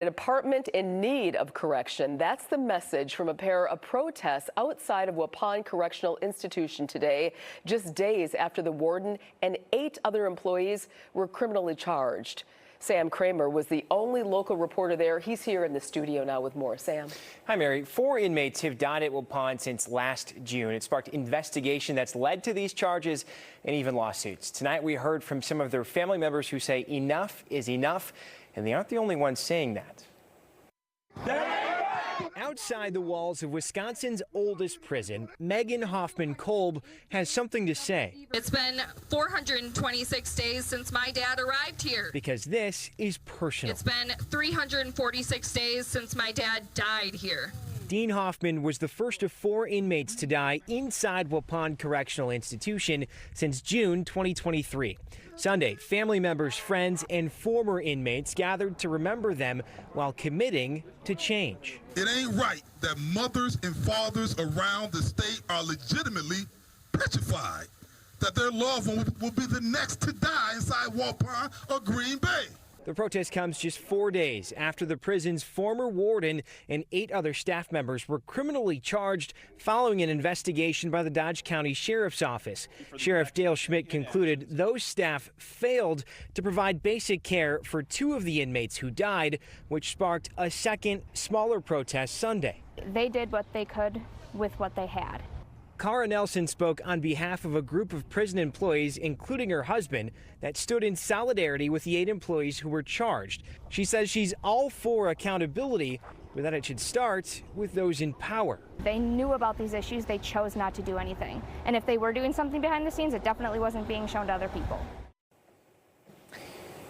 An apartment in need of correction. That's the message from a pair of protests outside of Waupun Correctional Institution today, just days after the warden and 8 other employees were criminally charged. Sam Kramer was the only local reporter there. He's here in the studio now with more. Sam. Hi, Mary. 4 inmates have died at Waupun since last June. It sparked investigation that's led to these charges and even lawsuits. Tonight, we heard from some of their family members who say enough is enough, and they aren't the only ones saying that. Outside the walls of Wisconsin's oldest prison, Megan Hoffman-Kolb has something to say. It's been 426 days since my dad arrived here. Because this is personal. It's been 346 days since my dad died here. Dean Hoffman was the first of 4 inmates to die inside Waupun Correctional Institution since June 2023. Sunday, family members, friends, and former inmates gathered to remember them while committing to change. It ain't right that mothers and fathers around the state are legitimately petrified that their loved one will be the next to die inside Waupun or Green Bay. The protest comes just 4 days after the prison's former warden and 8 other staff members were criminally charged following an investigation by the Dodge County Sheriff's Office. Sheriff Dale Schmidt concluded those staff failed to provide basic care for 2 of the inmates who died, which sparked a second, smaller protest Sunday. They did what they could with what they had. Cara Nelson spoke on behalf of a group of prison employees, including her husband, that stood in solidarity with the 8 employees who were charged. She says she's all for accountability, but that it should start with those in power. They knew about these issues. They chose not to do anything. And if they were doing something behind the scenes, it definitely wasn't being shown to other people.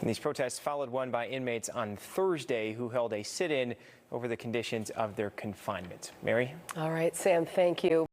And these protests followed one by inmates on Thursday who held a sit-in over the conditions of their confinement. Mary? All right, Sam, thank you.